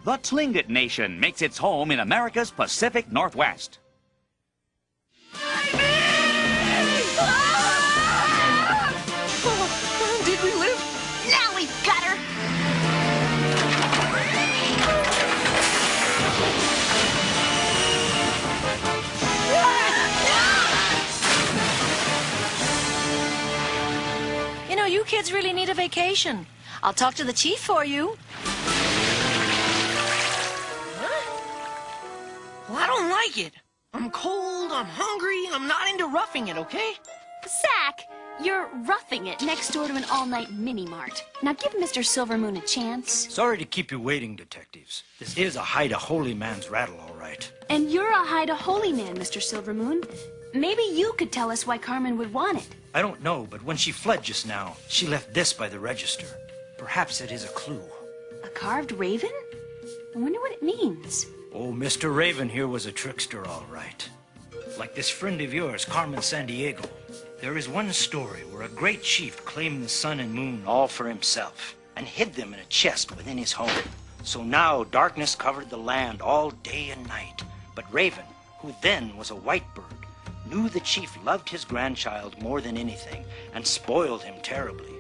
The Tlingit Nation makes its home in America's Pacific Northwest. Did we live? Now we've got her! You know, you kids really need a vacation. I'll talk to the chief for you. Well, I don't like it. I'm cold, I'm hungry, I'm not into roughing it, okay? Zach, you're roughing it next door to an all-night mini-mart. Now give Mr. Silvermoon a chance. Sorry to keep you waiting, detectives. This is a hide-a-holy man's rattle, all right. And you're a hide-a-holy man, Mr. Silvermoon. Maybe you could tell us why Carmen would want it. I don't know, but when she fled just now, she left this by the register. Perhaps it is a clue. A carved raven? I wonder what it means. Oh, Mr. Raven here was a trickster, all right. Like this friend of yours, Carmen Sandiego. There is one story where a great chief claimed the sun and moon all for himself and hid them in a chest within his home. So now darkness covered the land all day and night. But Raven, who then was a white bird, knew the chief loved his grandchild more than anything and spoiled him terribly.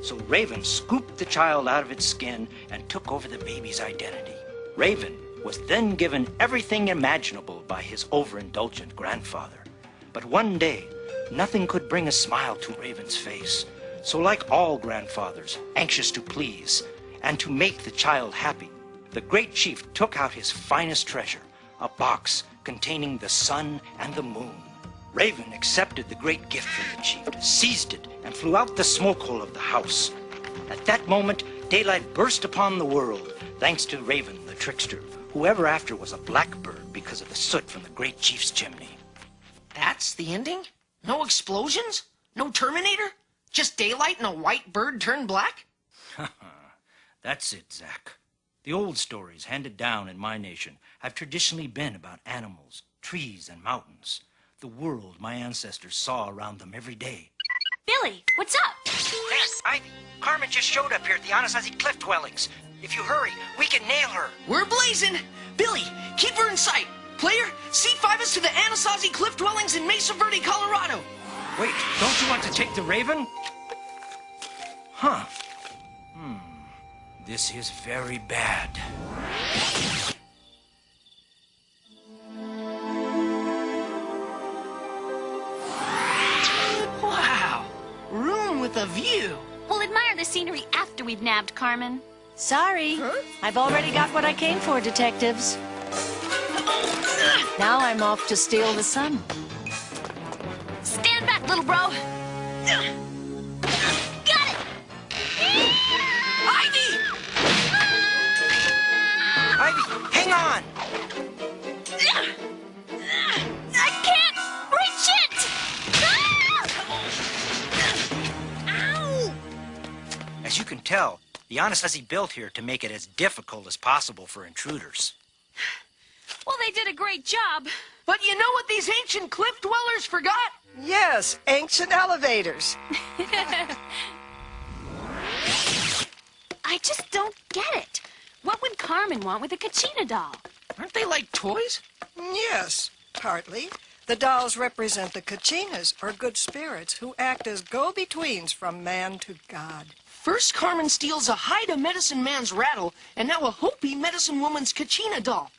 So Raven scooped the child out of its skin and took over the baby's identity. Raven was then given everything imaginable by his overindulgent grandfather. But one day, nothing could bring a smile to Raven's face. So like all grandfathers, anxious to please and to make the child happy, the great chief took out his finest treasure, a box containing the sun and the moon. Raven accepted the great gift from the chief, seized it, and flew out the smoke hole of the house. At that moment, daylight burst upon the world, thanks to Raven, the trickster, who ever after was a blackbird because of the soot from the great chief's chimney. That's the ending? No explosions? No Terminator? Just daylight and a white bird turned black? That's it, Zach. The old stories handed down in my nation have traditionally been about animals, trees, and mountains. The world my ancestors saw around them every day. Billy, what's up? Yes, Ivy. Carmen just showed up here at the Anasazi Cliff Dwellings. If you hurry, we can nail her. We're blazing! Billy, keep her in sight. Player, C5 us to the Anasazi Cliff Dwellings in Mesa Verde, Colorado. Wait, don't you want to take the Raven? Huh. This is very bad. Wow, room with a view. We'll admire the scenery after we've nabbed Carmen. Sorry, I've already got what I came for, detectives. Now I'm off to steal the sun. Stand back, little bro. Got it! Ivy! Ivy, hang on! I can't reach it! Ow! As you can tell, the Anasazi built here to make it as difficult as possible for intruders. Well, they did a great job. But you know what these ancient cliff dwellers forgot? Yes, ancient elevators. I just don't get it. What would Carmen want with a Kachina doll? Aren't they like toys? Yes, partly. The dolls represent the Kachinas, or good spirits, who act as go-betweens from man to God. First Carmen steals a hide-a-medicine man's rattle, and now a Hopi medicine woman's Kachina doll.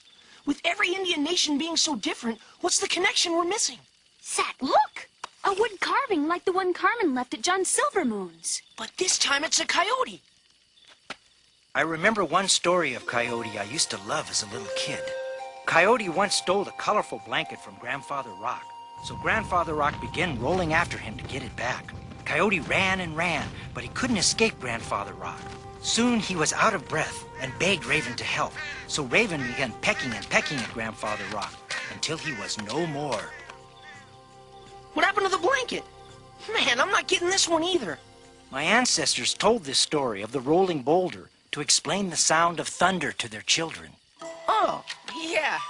With every Indian nation being so different, what's the connection we're missing? Zach, look! A wood carving like the one Carmen left at John Silvermoon's. But this time it's a coyote. I remember one story of Coyote I used to love as a little kid. Coyote once stole a colorful blanket from Grandfather Rock, so Grandfather Rock began rolling after him to get it back. Coyote ran and ran, but he couldn't escape Grandfather Rock. Soon he was out of breath and begged Raven to help, so Raven began pecking and pecking at Grandfather Rock until he was no more. What happened to the blanket? Man, I'm not getting this one either. My ancestors told this story of the rolling boulder to explain the sound of thunder to their children. Oh, yeah.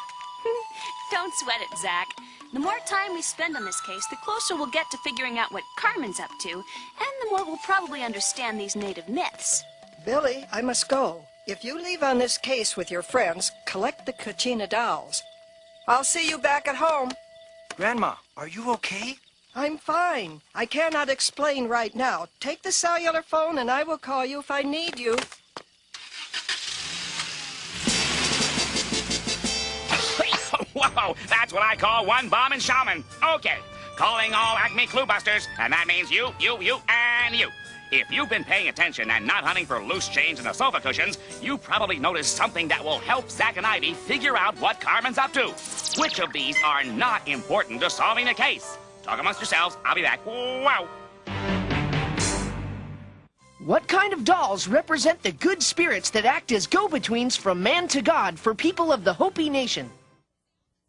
Don't sweat it, Zach. The more time we spend on this case, the closer we'll get to figuring out what Carmen's up to, and the more we'll probably understand these native myths. Billy, I must go. If you leave on this case with your friends, collect the Kachina dolls. I'll see you back at home. Grandma, are you okay? I'm fine. I cannot explain right now. Take the cellular phone and I will call you if I need you. Whoa, that's what I call one bomb in Shaman. Okay, calling all Acme Clue Busters, and that means you, and you. If you've been paying attention and not hunting for loose change in the sofa cushions, you probably noticed something that will help Zach and Ivy figure out what Carmen's up to. Which of these are not important to solving the case? Talk amongst yourselves. I'll be back. Wow. What kind of dolls represent the good spirits that act as go-betweens from man to God for people of the Hopi Nation?